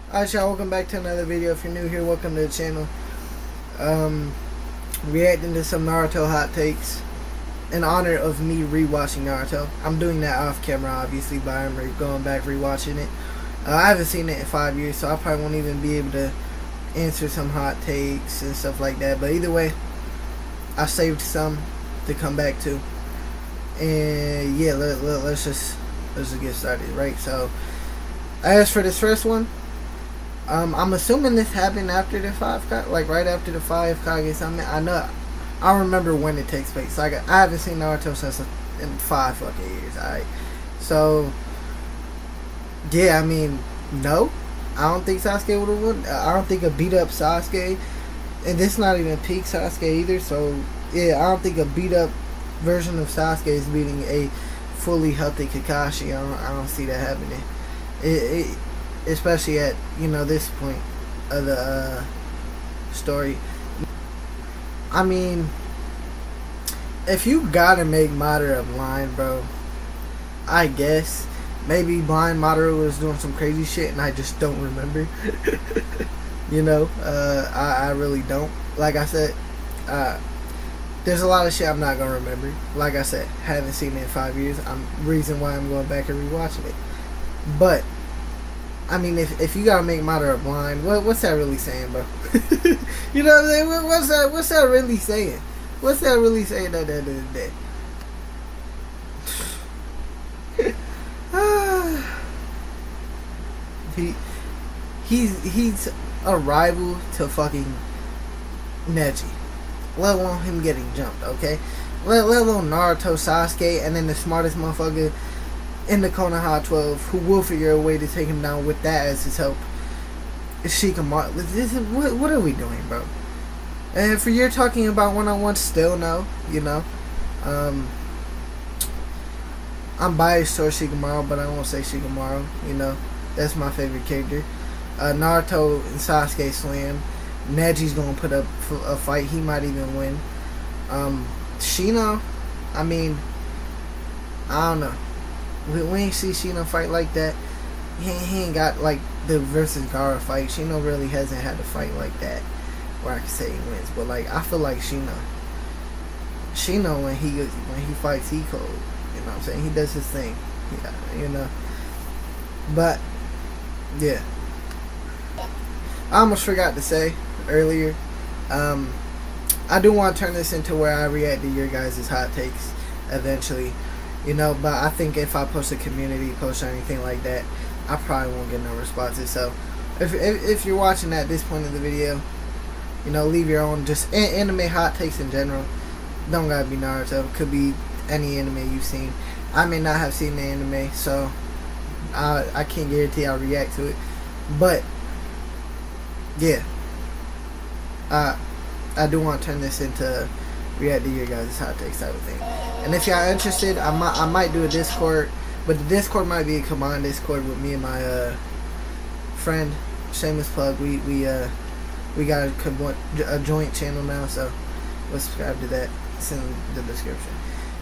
Alright y'all, welcome back to another video. If you're new here, welcome to the channel. Reacting to some Naruto hot takes in honor of me rewatching Naruto. I'm doing that off camera obviously, but I'm going back rewatching it. I haven't seen it in 5 years, so I probably won't even be able to answer some hot takes and stuff like that. But either way, I saved some to come back to. And yeah, let's just get started, right? So as for this first one, I'm assuming this happened after the like right after the 5 Kage. I remember when it takes place. Like I haven't seen Naruto since in 5 fucking years. Alright, so yeah, I mean, no, I don't think Sauske would have won. I don't think a beat up Sauske, and this is not even peak Sauske either. So yeah, I don't think a beat up version of Sauske is beating a fully healthy Kakashi. I don't see that happening. Especially at, you know, this point of the story. I mean, if you gotta make Madara blind, bro, I guess maybe blind Madara was doing some crazy shit and I just don't remember. You know, I really don't. Like I said, there's a lot of shit I'm not gonna remember. Like I said, haven't seen it in 5 years. Reason why I'm going back and rewatching it. But I mean, if you gotta make Madara blind, what's that really saying, bro? You know what I'm saying? What's that really saying? What's that really saying at the end of the day? He's a rival to fucking Neji, let alone him getting jumped. Okay, let alone Naruto, Sasuke, and then the smartest motherfucker in the Konoha 12 who will figure a way to take him down with that as his help. Shikamaru. What are we doing, bro? And if you're talking about one-on-one, still no, you know. I'm biased towards Shikamaru, but I won't say Shikamaru, you know. That's my favorite character. Naruto and Sasuke slam. Neji's gonna put up a fight. He might even win. Shino, I mean, I don't know. We ain't see Shino fight like that. He ain't got like the versus Gaara fight. Shino really hasn't had a fight like that where I can say he wins. But like, I feel like Shino when he fights, he cold. You know what I'm saying? He does his thing. Yeah, you know. But yeah, I almost forgot to say earlier. I do want to turn this into where I react to your guys' hot takes eventually. You know, but I think if I post a community post or anything like that, I probably won't get no responses. So, if you're watching at this point of the video, you know, leave your own just anime hot takes in general. Don't gotta be Naruto. Could be any anime you've seen. I may not have seen the anime, so I can't guarantee I'll react to it. But yeah, I do want to turn this into react to your guys' hot takes type of thing. And if y'all interested, I might do a Discord, but the Discord might be a combined Discord with me and my friend. Shameless plug. We got a joint channel now, so go subscribe to that. It's in the description.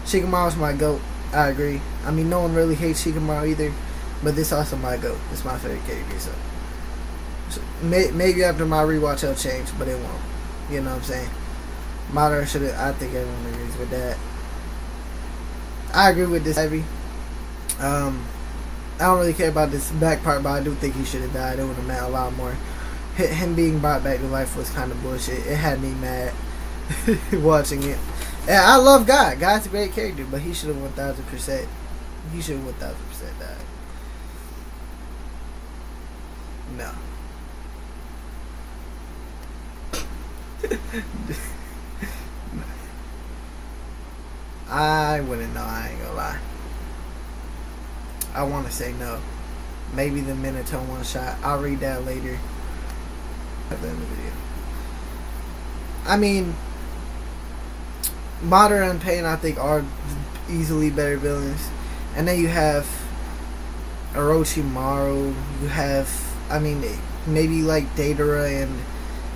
Shikamaru's my GOAT. I agree. I mean, no one really hates Shikamaru either, but this also my GOAT. It's my favorite character. So maybe after my rewatch it'll change, but it won't. You know what I'm saying? Madara should have. I think everyone agrees with that. I agree with this heavy. I don't really care about this back part, but I do think he should have died. It would have meant a lot more. Him being brought back to life was kind of bullshit. It had me mad watching it. And I love Guy. Guy's a great character, but he should have 1000%. He should have 1000% died. No. I wouldn't know. I ain't gonna lie. I want to say no. Maybe the Minato one shot. I'll read that later at the end of the video. I mean, Madara and Pain, I think, are easily better villains. And then you have Orochimaru. You have, I mean, maybe like Deidara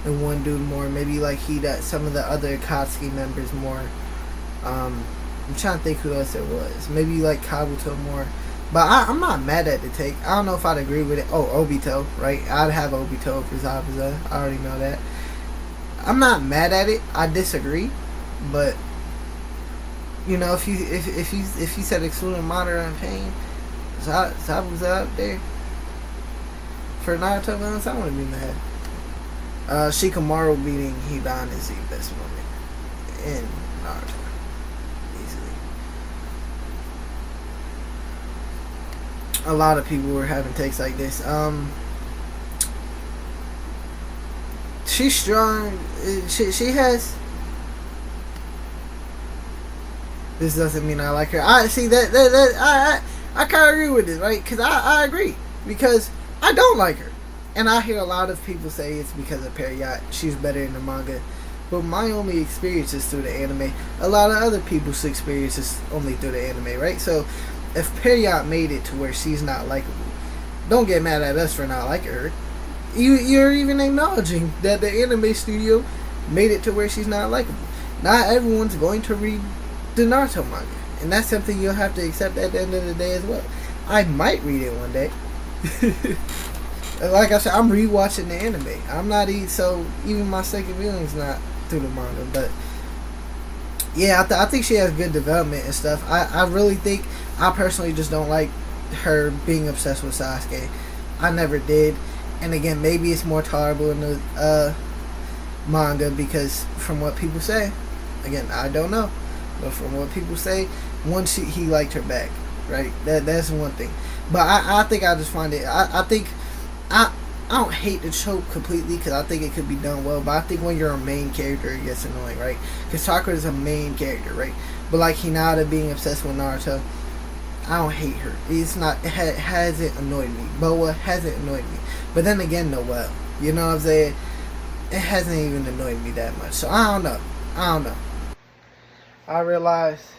and one dude more. Maybe like some of the other Akatsuki members more. I'm trying to think who else it was. Maybe like Kabuto more. But I'm not mad at the take. I don't know if I'd agree with it. Oh, Obito, right? I'd have Obito for Zabuza. I already know that. I'm not mad at it. I disagree, but you know, if you said excluding Madara and Pain, Zabuza up there for Naruto villains, I wouldn't be mad. Shikamaru beating Hidan is the best moment in Naruto. Easily. A lot of people were having takes like this. She's strong. She has. This doesn't mean I like her. I see that I kind of agree with this, right? Because I agree, because I don't like her. And I hear a lot of people say it's because of Period. She's better in the manga. But my only experience is through the anime. A lot of other people's experience is only through the anime, right? So, if Period made it to where she's not likable, don't get mad at us for not liking her. You're even acknowledging that the anime studio made it to where she's not likable. Not everyone's going to read the Naruto manga. And that's something you'll have to accept at the end of the day as well. I might read it one day. Like I said, I'm rewatching the anime. I'm not so even my second viewing's not through the manga, but yeah, I think she has good development and stuff. I really think I personally just don't like her being obsessed with Sauske. I never did, and again, maybe it's more tolerable in the manga because from what people say, again, I don't know, but from what people say, once he liked her back, right? That's one thing. But I think I just find it. I think. I don't hate the trope completely because I think it could be done well, but I think when you're a main character it gets annoying, right? Because Sakura is a main character, right? But like Hinata being obsessed with Naruto, I don't hate her. It's not, it hasn't annoyed me. Boa hasn't annoyed me. But then again, Noelle, you know what I'm saying? It hasn't even annoyed me that much. So I don't know. I realize,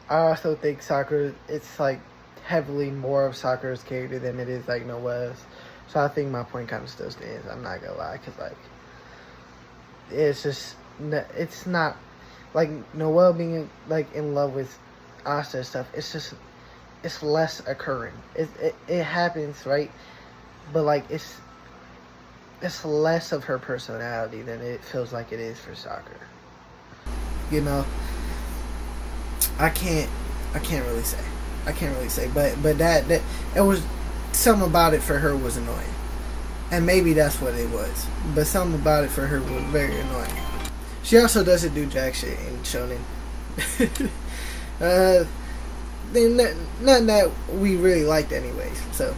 I also think Sakura, it's like heavily more of Sakura's character than it is like Noelle's. So I think my point kind of still stands. I'm not gonna lie, cause like it's just it's not like Noelle being like in love with Asta and stuff. It's less occurring. It happens, right? But like it's less of her personality than it feels like it is for Sakura. You know, I can't really say, but that it was. Something about it for her was annoying. And maybe that's what it was. But something about it for her was very annoying. She also doesn't do jack shit in Shonen. Nothing that we really liked anyways. So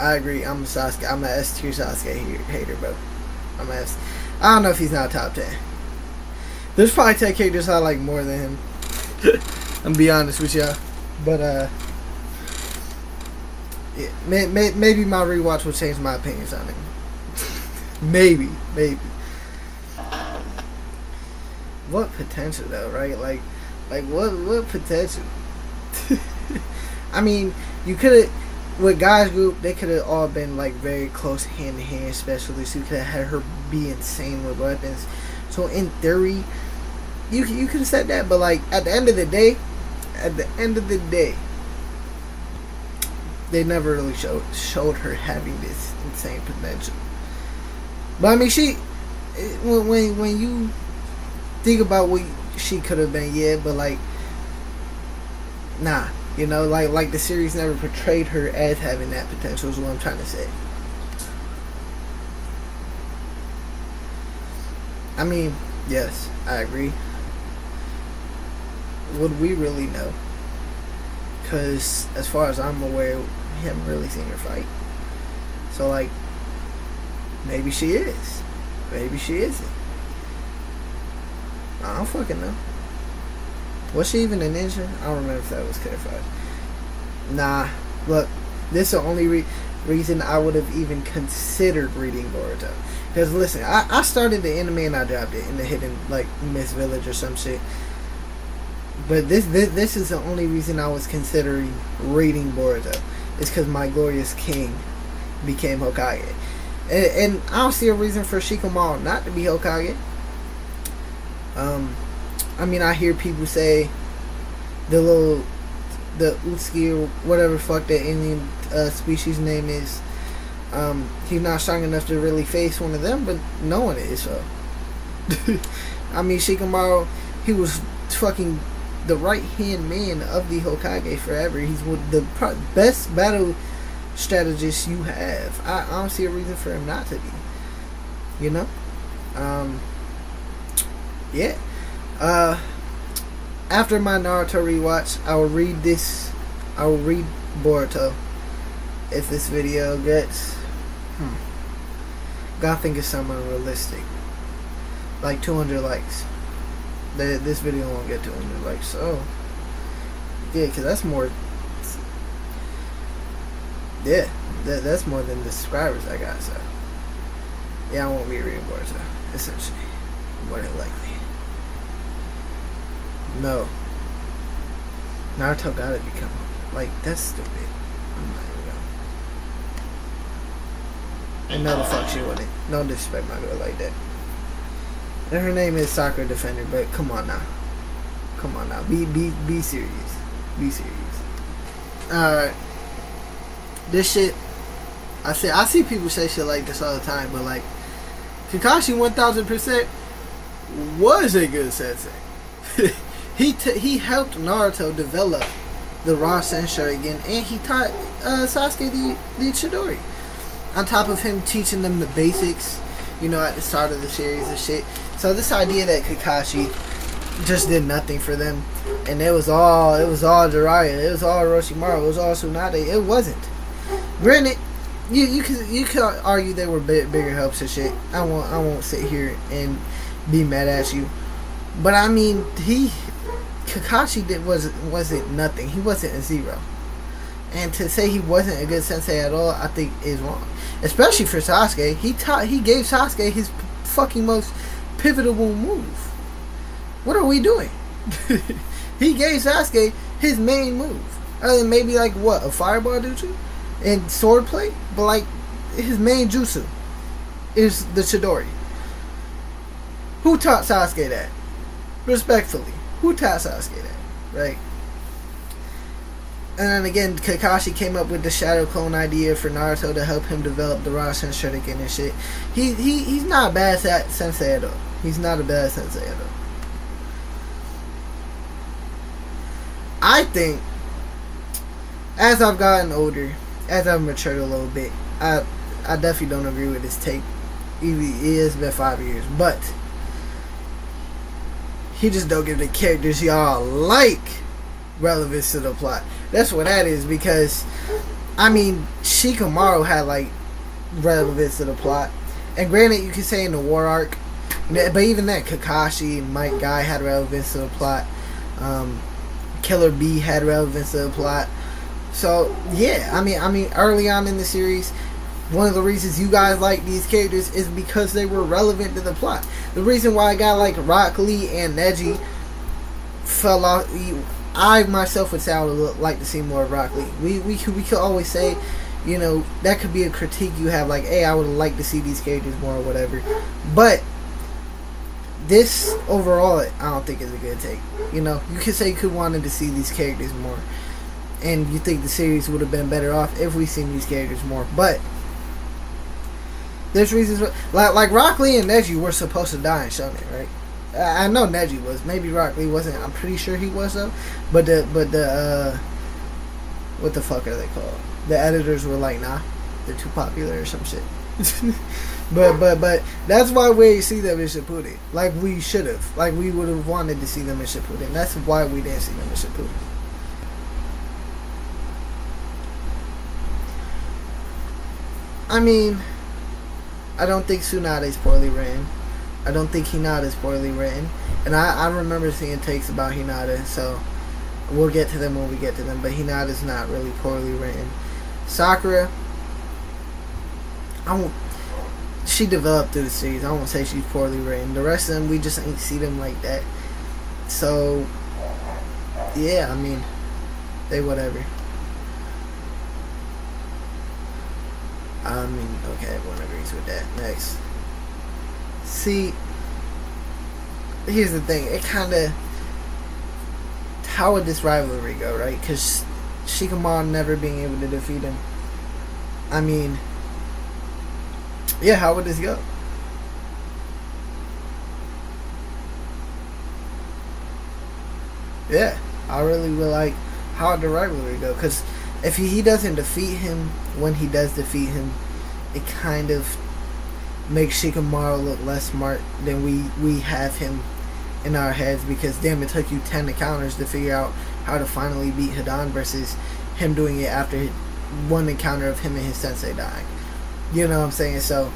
I agree. I'm a Sauske. I'm a S tier Sauske hater, bro. I don't know if he's not top 10. There's probably 10 characters I like more than him. I'm gonna be honest with y'all, but yeah, maybe my rewatch will change my opinions on him. maybe. What potential though, right? Like what potential? I mean, you could have with guys group, they could have all been like very close hand to hand specialists. You could have had her be insane with weapons. So in theory, you could have said that, but like at the end of the day, they never really showed her having this insane potential. But I mean, when you think about what she could have been, yeah, but like, nah, you know, like the series never portrayed her as having that potential. Is what I'm trying to say. I mean, yes, I agree. Would we really know? Because as far as I'm aware, we haven't really seen her fight. So like, maybe she is. Maybe she isn't. I don't fucking know. Was she even a ninja? I don't remember if that was clarified. Nah. Look, this is the only reason I would have even considered reading Boruto. Because listen, I started the anime and I dropped it in the hidden, like, Miss Village or some shit. But this is the only reason I was considering reading Boruto. It's because my glorious king became Hokage. And I don't see a reason for Shikamaru not to be Hokage. I mean, I hear people say the Utsuki or whatever fuck that Indian species name is. He's not strong enough to really face one of them, but no one is. So, I mean, Shikamaru, he was fucking the right hand man of the Hokage forever. He's one of the best battle strategist you have. I don't see a reason for him not to be. You know? Yeah. After my Naruto rewatch, I will read Boruto. If this video gets gotta think it's something unrealistic. Like 200 likes. This video won't get 200 likes, so yeah, cause that's more. Yeah, that's more than the subscribers I got. So yeah, I won't be reading Boruto. Essentially, more than likely. No. Naruto gotta become like that's stupid. I'm not even going. And no, the fuck she wouldn't. No disrespect my girl like that. And her name is Soccer Defender, but come on now. Come on now. Be serious. Be serious. Alright. This shit, I see people say shit like this all the time, but like Kakashi 1000% was a good sensei. He helped Naruto develop the Rasen Sharingan, and he taught Sasuke the Chidori. On top of him teaching them the basics, you know, at the start of the series and shit. So this idea that Kakashi just did nothing for them, and it was all Jiraiya, it was all Orochimaru, it was all Tsunade. It wasn't. Granted, you could argue they were bigger helps and shit. I won't sit here and be mad at you, but I mean Kakashi wasn't nothing. He wasn't a zero, and to say he wasn't a good sensei at all, I think is wrong. Especially for Sasuke, he gave Sasuke his fucking most pivotal move. What are we doing? He gave Sasuke his main move, other than maybe like what, a fireball jutsu and swordplay, but like his main jutsu is the Chidori. Who taught Sasuke that? Respectfully, who taught Sasuke that? Right? And then again, Kakashi came up with the Shadow Clone idea for Naruto to help him develop the Rasen Shuriken and shit. He's not a bad sensei at all. He's not a bad sensei at all. I think, as I've gotten older, as I've matured a little bit, I definitely don't agree with his take. It has been 5 years, but he just don't give the characters y'all like relevance to the plot. That's what that is, because I mean Shikamaru had like relevance to the plot, and granted you could say in the war arc, but even that Kakashi and Might Guy had relevance to the plot. Killer B had relevance to the plot. So yeah, I mean early on in the series, one of the reasons you guys like these characters is because they were relevant to the plot. The reason why a guy like Rock Lee and Neji fell off, I myself would say I would like to see more of Rock Lee. We could always say, you know, that could be a critique you have, like, hey, I would like to see these characters more or whatever. But this overall, I don't think is a good take. You know, you could say you could wanted to see these characters more, and you think the series would have been better off if we seen these characters more. But there's reasons like Rock Lee and Neji were supposed to die in Shonen, right? I know Neji was. Maybe Rock Lee wasn't. I'm pretty sure he was though. But the what the fuck are they called? The editors were like, nah, they're too popular or some shit. but that's why we see them in Shippuden. Like we should have. Like we would have wanted to see them in Shippuden. That's why we didn't see them in Shippuden. I mean, I don't think Tsunade's poorly written. I don't think Hinata's poorly written. And I remember seeing takes about Hinata, so we'll get to them when we get to them. But Hinata's not really poorly written. Sakura, she developed through the series. I won't say she's poorly written. The rest of them, we just ain't see them like that. So, yeah, I mean, they whatever. I mean, okay, everyone agrees with that. Next. See, here's the thing. It kind of how would this rivalry go, right? Because Shikamaru never being able to defeat him. I mean, yeah, how would this go? Yeah, I really would like how would the rivalry go? Because if he doesn't defeat him, when he does defeat him, it kind of makes Shikamaru look less smart than we have him in our heads, because damn, it took you 10 encounters to figure out how to finally beat Hidan versus him doing it after one encounter of him and his sensei dying. You know what I'm saying? So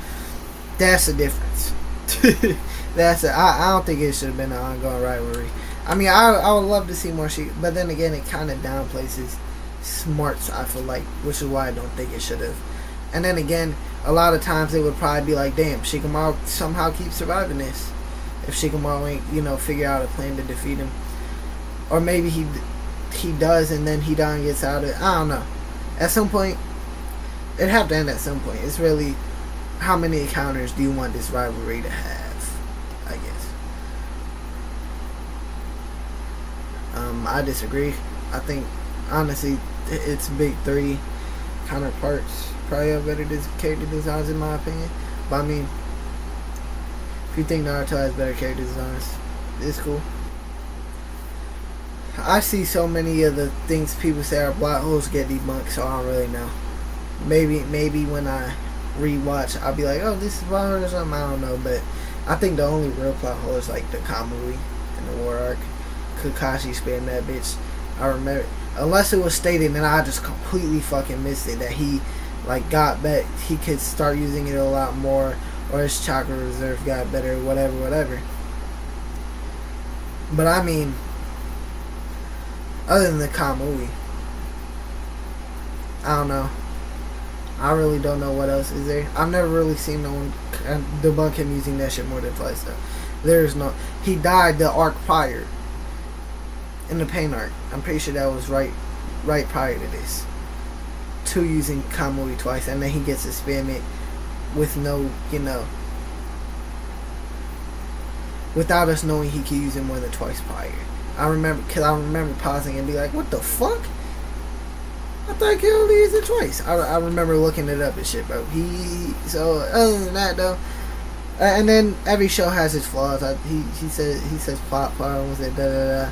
that's the difference. I don't think it should have been an ongoing rivalry. I mean, I would love to see more Shik, but then again, it kind of downplays his smarts, I feel like, which is why I don't think it should have. And then again, a lot of times it would probably be like, damn, Shikamaru somehow keeps surviving this. If Shikamaru ain't, figure out a plan to defeat him. Or maybe he does and then Hidan gets out of it. I don't know. At some point, it'd have to end at some point. It's really, how many encounters do you want this rivalry to have, I guess. I disagree. I think, honestly, it's big three counterparts probably have better character designs in my opinion. But I mean, if you think Naruto has better character designs, it's cool. I see so many of the things people say are plot holes get debunked, so I don't really know. Maybe when I rewatch, I'll be like, oh, this is plot hole or something. I don't know, but I think the only real plot hole is like the Kamui in the War Arc. Kakashi spamming that bitch. I remember, unless it was stated and I just completely fucking missed it, that he like got back, he could start using it a lot more, or his chakra reserve got better, whatever. But I mean, other than the Kamui, I don't know. I really don't know what else is there. I've never really seen no one debunk him using that shit more than twice though. There's no, he died the arc prior. In the pain arc, I'm pretty sure that was right prior to this. To using Kamui twice, and then he gets to spam it with no, without us knowing he could use it more than twice prior. I remember pausing and be like, what the fuck? I thought I could only use it twice. I remember looking it up and shit, bro. So other than that though, and then every show has its flaws. He says plot problems and da da da.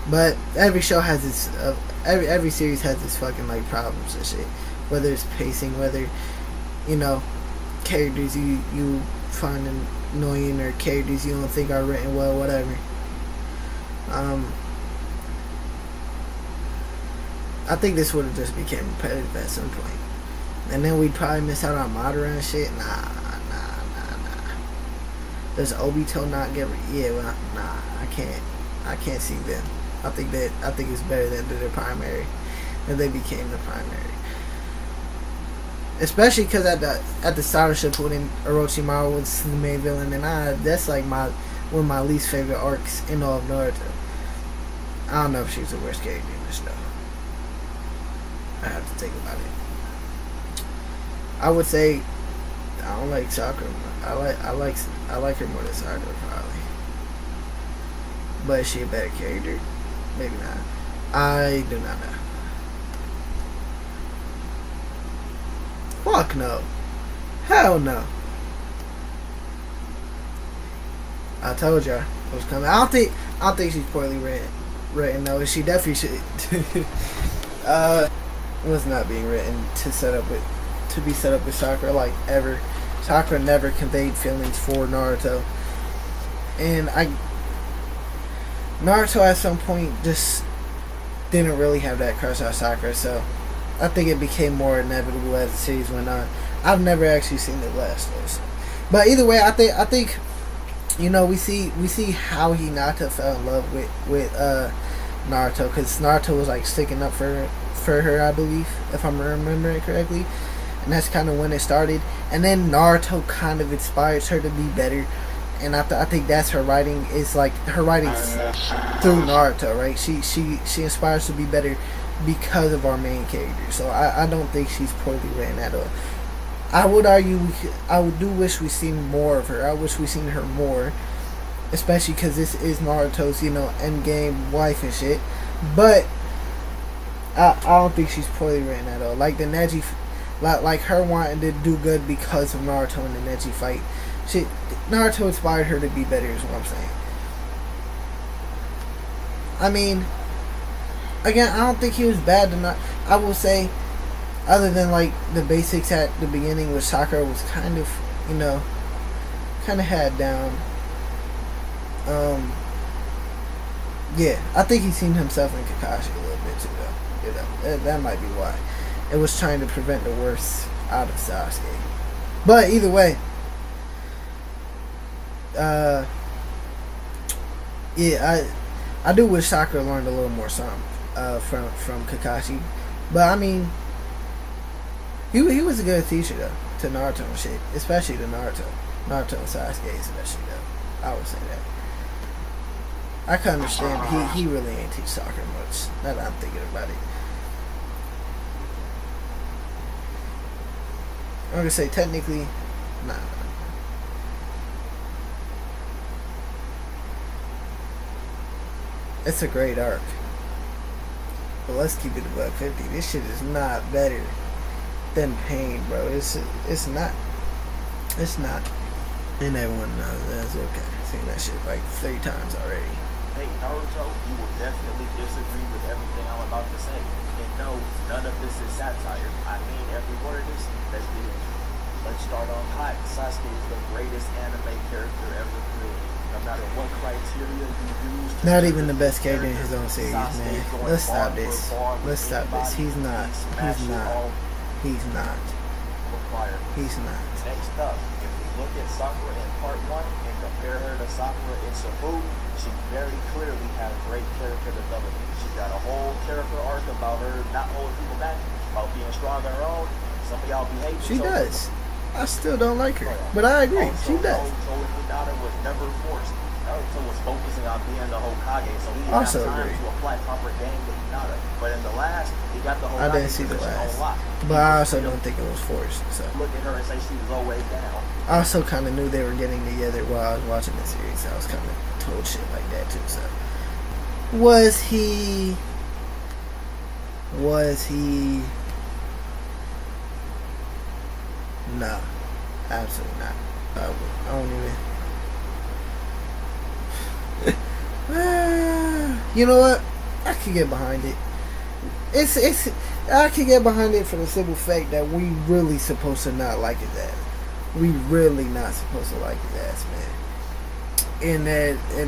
But every show has its every series has its fucking like problems and shit. Whether it's pacing, whether characters you find annoying, or characters you don't think are written well, whatever. I think this would have just became repetitive at some point, and then we'd probably miss out on Madara and shit. Nah. Does Obito not get? I can't see them. I think it's better than their primary, and they became the primary. Especially because at the start of Shippuden, Orochimaru was the main villain, and that's like one of my least favorite arcs in all of Naruto. I don't know if she's the worst character in this though. I have to think about it. I would say I don't like Sakura. I like her more than Sakura probably. But is she a better character? Maybe not. I do not know. Fuck no. Hell no. I told y'all it was coming. I don't think she's poorly written though. She definitely should. Was not being written to be set up with Sakura like ever. Sakura never conveyed feelings for Naruto, and Naruto at some point just didn't really have that crush on Sakura, so I think it became more inevitable as the series went on. I've never actually seen it last though. So. But either way, I think we see how Hinata fell in love with Naruto, because Naruto was like sticking up for her, I believe, if I'm remembering correctly, and that's kind of when it started. And then Naruto kind of inspires her to be better. And I think that's her writing. Is like her writing through Naruto, right? She inspires to be better because of our main character. So I don't think she's poorly written at all. I would argue I do wish we seen more of her. I wish we seen her more, especially because this is Naruto's end game wife and shit. But I don't think she's poorly written at all. Like the Neji, like her wanting to do good because of Naruto and the Neji fight. Naruto inspired her to be better, is what I'm saying. I mean, again, I don't think he was bad. I will say, other than like the basics at the beginning, which Sakura was kind of, kind of had down. Yeah, I think he's seen himself in Kakashi a little bit too, though. That might be why. It was trying to prevent the worst out of Sauske. But either way, yeah, I do wish Sakura learned a little more something from Kakashi. But I mean, he was a good teacher though to Naruto and shit, especially to Naruto and Sasuke especially though. I would say that. I can understand he really ain't teach Sakura much. Now that I'm thinking about it. I'm gonna say technically, nah. It's a great arc. But let's keep it above 50. This shit is not better than Pain, bro. It's not. It's not. And everyone knows that's okay. I've seen that shit like 3 times already. Hey, Naruto, you will definitely disagree with everything I'm about to say. And no, none of this is satire. I mean every word is. Let's get into it. Let's start on hot. Sasuke is the greatest anime character ever created. No matter what criteria you use. Not even the best character in his own series, man. Let's stop this. Let's stop this. He's not. He's not. He's not. He's not. Next up, if we look at Sakura in part 1 and compare her to Sakura in Shippuden, she very clearly had great character development. She got a whole character arc about her not holding people back, about being strong on her own. Some of y'all be hating. She does. I still don't like her, but I agree. Also, she does. Hinata was never forced. Naruto was focusing on being the Hokage, so he didn't Also have time agree. to apply proper game with Hinata. But in the last, he got the Hokage. I didn't see the last, but I also don't think it was forced. So look at her and say she was always down. I also kind of knew they were getting together while I was watching the series. So I was kind of told shit like that too. So was he? No, absolutely not. I don't even. You know what? I could get behind it. I could get behind it for the simple fact that we really supposed to not like his ass. We really not supposed to like his ass, man. And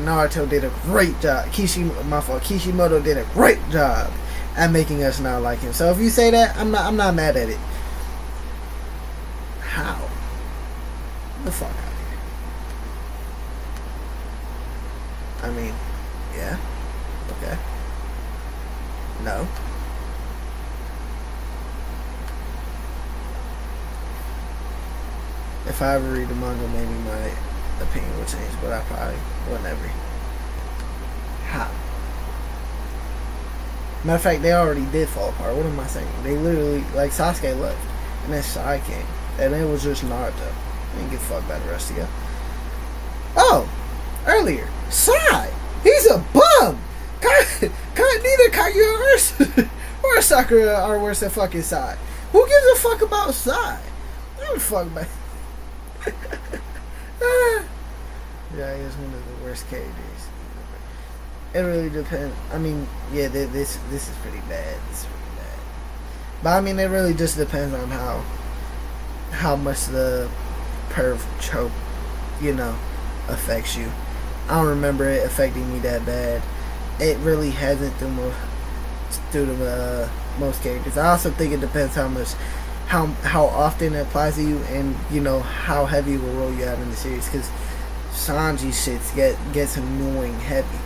Naruto did a great job. Kishimoto did a great job at making us not like him. So if you say that, I'm not mad at it. How? The fuck out of here. I mean, yeah. Okay. No. If I ever read the manga, maybe my opinion will change, but I probably will never. How? Matter of fact, they already did fall apart. What am I saying? They literally, like, Sasuke left, and then Sai came, and it was just Naruto. I didn't give a fuck about the rest of you. Oh, earlier, Sai, he's a bum. Neither Kaguya or Sakura are worse than fucking Sai. Who gives a fuck about Sai? I don't give a fuck about. Yeah, he's one of the worst characters. It really depends. I mean, yeah, this is pretty bad. This is pretty bad. But I mean, it really just depends on how much the perv trope, affects you. I don't remember it affecting me that bad. It really hasn't through the most characters. I also think it depends how often it applies to you, and how heavy of a role you have in the series. Because Sanji shits gets annoying heavy,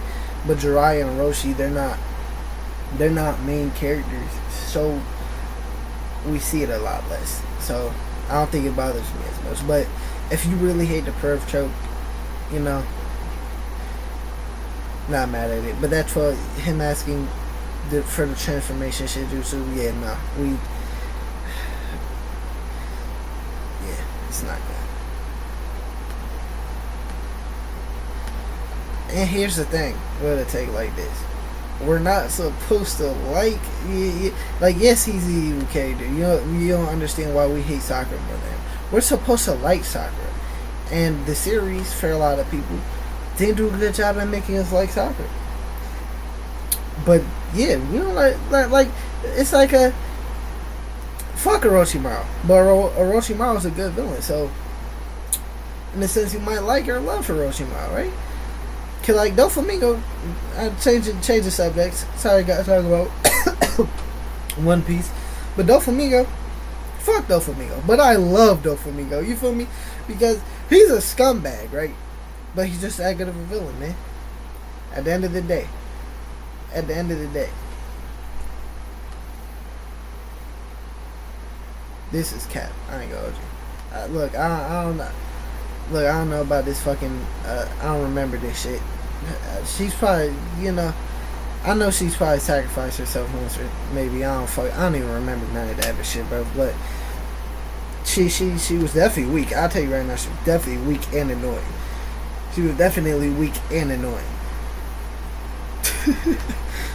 but Jiraiya and Roshi, they're not main characters, so we see it a lot less. So I don't think it bothers me as much. But if you really hate the perv trope, not mad at it. But that's for him asking for the transformation shit. Yeah, nah, it's not good. And here's the thing with a take like this. we're not supposed to like. Like, yes, he's the evil character. You don't understand why we hate Sakura more than him. We're supposed to like Sakura, and the series, for a lot of people, didn't do a good job at making us like Sakura. But yeah, we don't like. It's like a fuck Orochimaru, but Orochimaru is a good villain. So, in a sense, you might like or love Orochimaru, right? Cause like Doflamingo, I change the subjects. Sorry, guys, talking about One Piece, but Doflamingo, fuck Doflamingo. But I love Doflamingo. You feel me? Because he's a scumbag, right? But he's just that good of a villain, man. At the end of the day. This is cap. I ain't gonna hold you. Look, I don't know. Look, I don't know about this fucking. I don't remember this shit. She's probably, I know she's probably sacrificed herself once, or maybe I don't even remember none of that other shit, bro. But she was definitely weak. I'll tell you right now, she was definitely weak and annoying. She was definitely weak and annoying.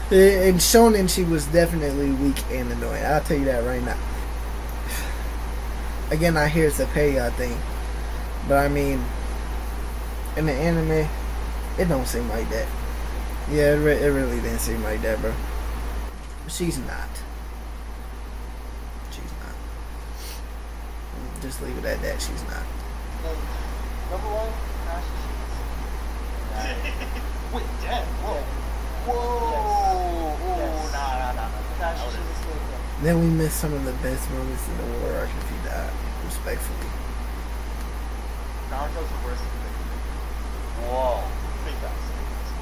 In Shonen, she was definitely weak and annoying. I'll tell you that right now. Again, I hear it's a period thing, but I mean, in the anime, it don't seem like that. Yeah, it really didn't seem like that, bro. She's not. Just leave it at that. She's not. Number one, wait, Dad, whoa. Whoa. Yes. Nah. Then we missed some of the best moments in the war arc if he died, respectfully. Naruto's the worst thing. Whoa. Big facts.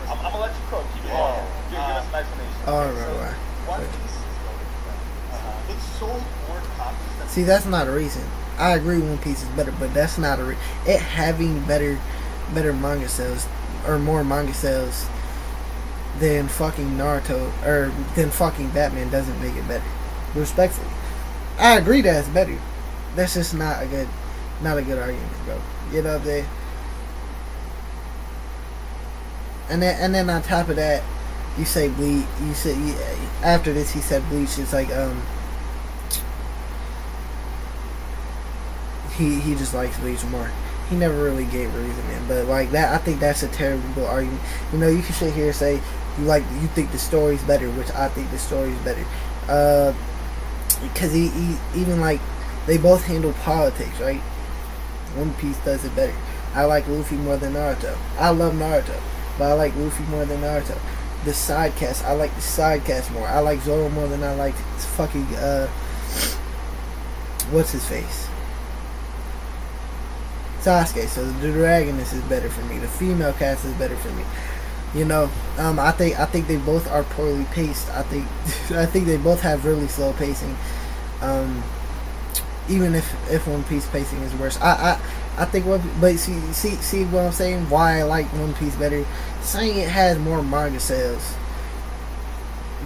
I'm gonna let you cook. Keep it going. Give us an explanation. Oh, I remember why. One Piece is it's sold more copies. See, that's not a reason. I agree One Piece is better, but that's not a reason. It having better manga sales, or more manga sales than fucking Naruto, or than fucking Batman doesn't make it better. Respectfully. I agree that it's better. That's just not a good argument, bro. You know what I'm saying? And then on top of that, you say Bleach. After this, he said Bleach is like he just likes Bleach more. He never really gave a reason, man. But like that, I think that's a terrible argument. You can sit here and say you think the story's better, which I think the story's better. Because he even like they both handle politics, right? One Piece does it better. I like Luffy more than Naruto. I love Naruto, but I like Luffy more than Naruto. The side cast, I like the side cast more. I like Zoro more than I like fucking what's his face? Sauske. So the dragoness is better for me. The female cast is better for me. I think they both are poorly paced. I think they both have really slow pacing. Even if One Piece pacing is worse, I think but see what I'm saying? Why I like One Piece better? Saying it has more manga sales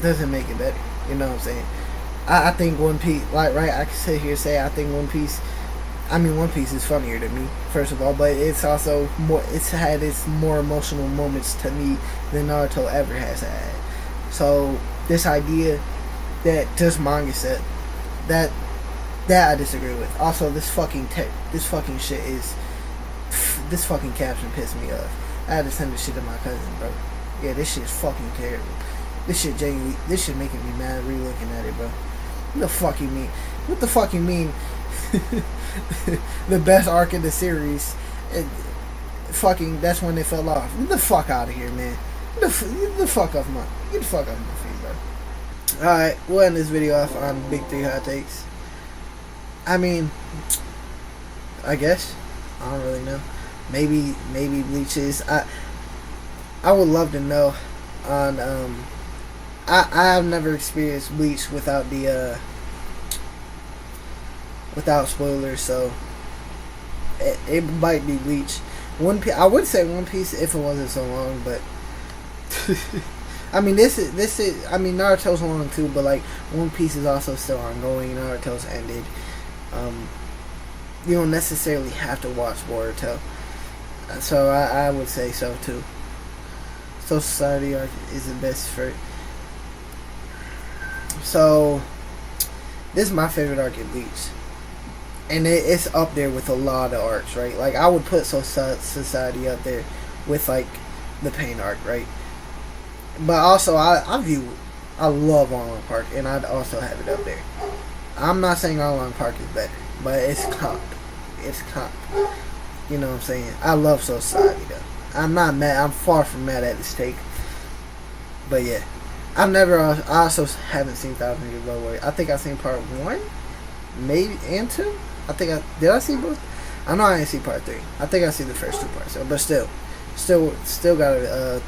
doesn't make it better. You know what I'm saying? I think One Piece, like, right? I can sit here and say I think One Piece is funnier to me, first of all, but it's also it's had its more emotional moments to me than Naruto ever has had. So this idea that just manga set, that I disagree with. Also, this fucking shit is, this fucking caption pissed me off. I had to send this shit to my cousin, bro. Yeah, this shit is fucking terrible. This shit making me mad re-looking at it, bro. What the fuck you mean? What the fuck you mean? The best arc in the series, that's when they fell off. Get the fuck out of here, man. Get the fuck off my feet, bro. Alright, we'll end this video off on Big 3 Hot Takes. I mean, I guess. I don't really know. Maybe Bleach is. I would love to know on I've never experienced Bleach without the without spoilers, so it might be Bleach. I would say One Piece if it wasn't so long, but I mean this is I mean Naruto's long too, but like One Piece is also still ongoing. Naruto's ended. You don't necessarily have to watch Boruto, so I would say so too. Soul Society arc is the best for So this is my favorite arc in Bleach, and it's up there with a lot of arcs, right? Like I would put Society up there with like the Pain arc, right? But also I love Arlong Park, and I'd also have it up there. I'm not saying Arlong Park is better, but it's comp. It's comp. You know what I'm saying? I love Society though. I'm not mad. I'm far from mad at this take. But yeah, I also haven't seen 1,000 Year Blood Warrior. I think I've seen part 1, maybe, and 2. Did I see both? I know I didn't see part 3. I think I see the first 2 parts. So, but still gotta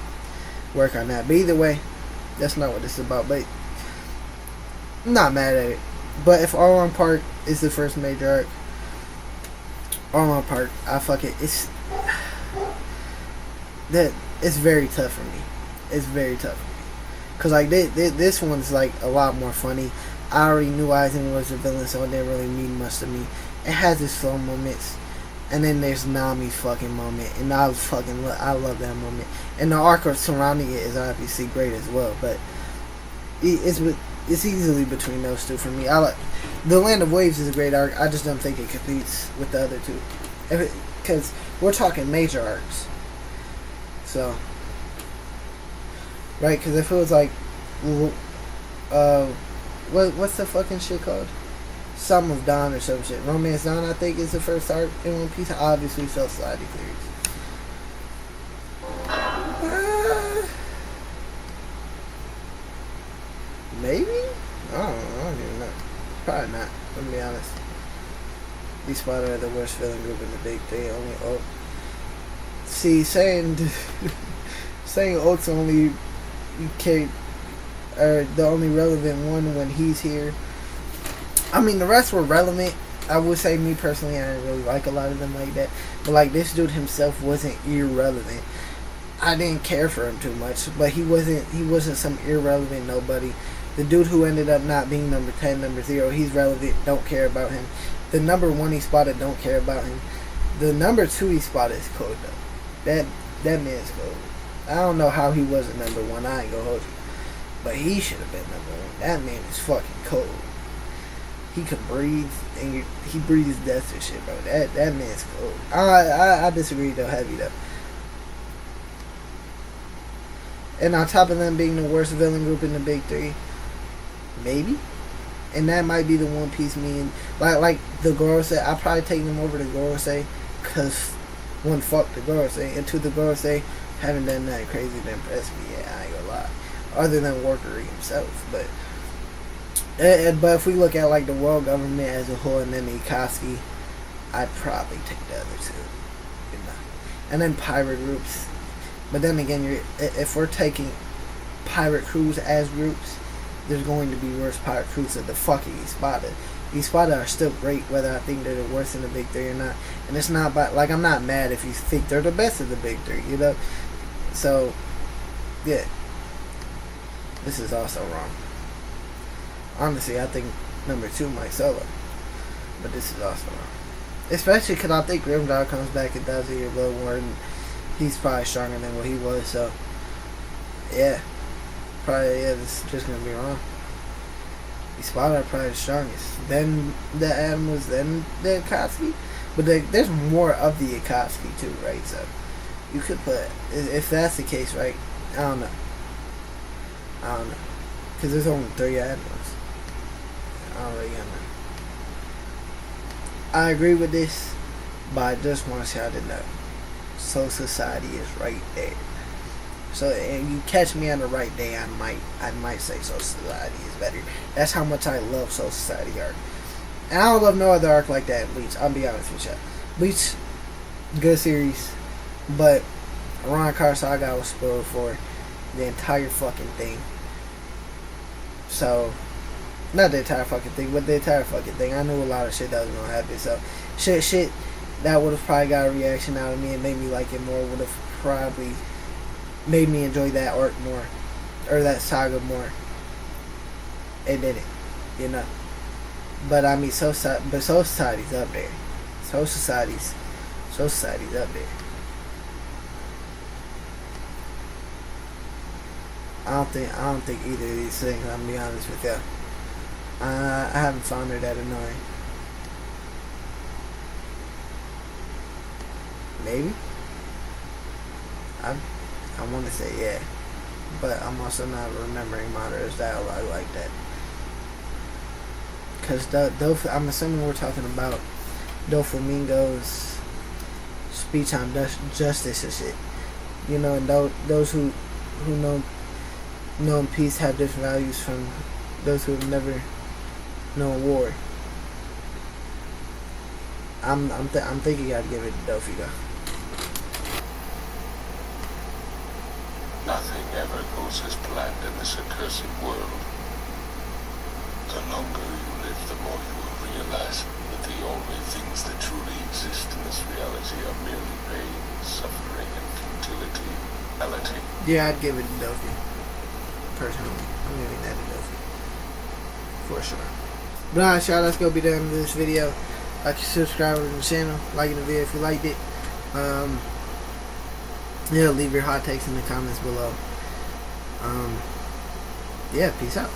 work on that. But either way, that's not what this is about. But I'm not mad at it. But if Arlong Park is the first major arc, Arlong Park, it's very tough for me. It's very tough for me. Cause like this one's like a lot more funny. I already knew Aizen was the villain, so it didn't really mean much to me. It has its slow moments, and then there's Nami's fucking moment, and I love that moment. And the arc surrounding it is obviously great as well. But it's easily between those two for me. The Land of Waves is a great arc. I just don't think it competes with the other two, because we're talking major arcs. So, right? Because if it was like, what's the fucking shit called? Something of Dawn or some shit. Romance Dawn, I think, is the first arc in One Piece. Obviously, Society clears. Maybe? I don't even know. Probably not. Let me be honest. These Spider are the worst villain group in the Big Three. See, saying Oak's only the only relevant one when he's here. I mean, the rest were relevant. I would say, me personally, I didn't really like a lot of them like that. But like, this dude himself wasn't irrelevant. I didn't care for him too much, but he wasn't some irrelevant nobody. The dude who ended up not being number 10, number 0, he's relevant, don't care about him. The number 1 he spotted, don't care about him. The number 2 he spotted is cold though. That man's cold. I don't know how he wasn't number 1, I ain't gonna hold you. But he should have been number 1. That man is fucking cold. He can breathe, and he breathes death and shit, bro. That man's cold. I disagree though, heavy though. And on top of them being the worst villain group in the Big Three, maybe, and that might be the One Piece me and like the Gorosei. I probably take them over to Gorosei, cause one, fuck the Gorosei, and two, the Gorosei haven't done nothing crazy to impress me yet. I ain't gonna lie, other than Workery himself. But if we look at like the world government as a whole, and then the Akatsuki, I'd probably take the other two, you know, and then pirate groups. But then again, if we're taking pirate crews as groups, there's going to be worse pirate crews than the fucking Espada. The Espada are still great, whether I think they're the worst in the Big Three or not. And it's not like, I'm not mad if you think they're the best of the Big Three, you know? So, yeah. This is also wrong. Honestly, I think number 2 might solo. But this is also wrong. Especially because I think Grimdar comes back in 1,000 Year Blood War, and he's probably stronger than what he was, so yeah. Probably, yeah, this is just gonna be wrong. The Spider are probably the strongest. Then the Admirals, then the Akatsuki. But there's more of the Akatsuki too, right? So you could put, if that's the case, right? I don't know. Because there's only 3 Admirals. I don't really know. I agree with this, but I just want y'all to know. Soul Society is right there. So, and you catch me on the right day, I might say Soul Society is better. That's how much I love Soul Society arc. And I don't love no other arc like that in Bleach. I'll be honest with you. Bleach, good series, but Ron Car Saga I was spoiled for the entire fucking thing. So, not the entire fucking thing, but the entire fucking thing. I knew a lot of shit that was gonna happen. So, shit that would have probably got a reaction out of me and made me like it more, would have probably made me enjoy that arc more, or that saga more. It didn't, you know. But I mean, Soul Society's up there. Soul Society's up there. I don't think either of these things, I'm gonna be honest with you. I haven't found her that annoying. Maybe. I want to say yeah, but I'm also not remembering Madara's dialogue like that. Cause I'm assuming we're talking about Doflamingo's speech on justice and shit. You know, and those who know peace have different values from those who have never known war. I'm thinking I'd give it to Doflamingo. Nothing ever goes as planned in this accursed world. The longer you live, the more you will realize that the only things that truly exist in this reality are merely pain, suffering, and futility. Yeah, I'd give it to Dofi. Personally, I'm giving that to Dofi. For sure. But alright, y'all, let's go be done with this video. Like, subscribe to the channel, liking the video if you liked it. Yeah, leave your hot takes in the comments below. Yeah, peace out.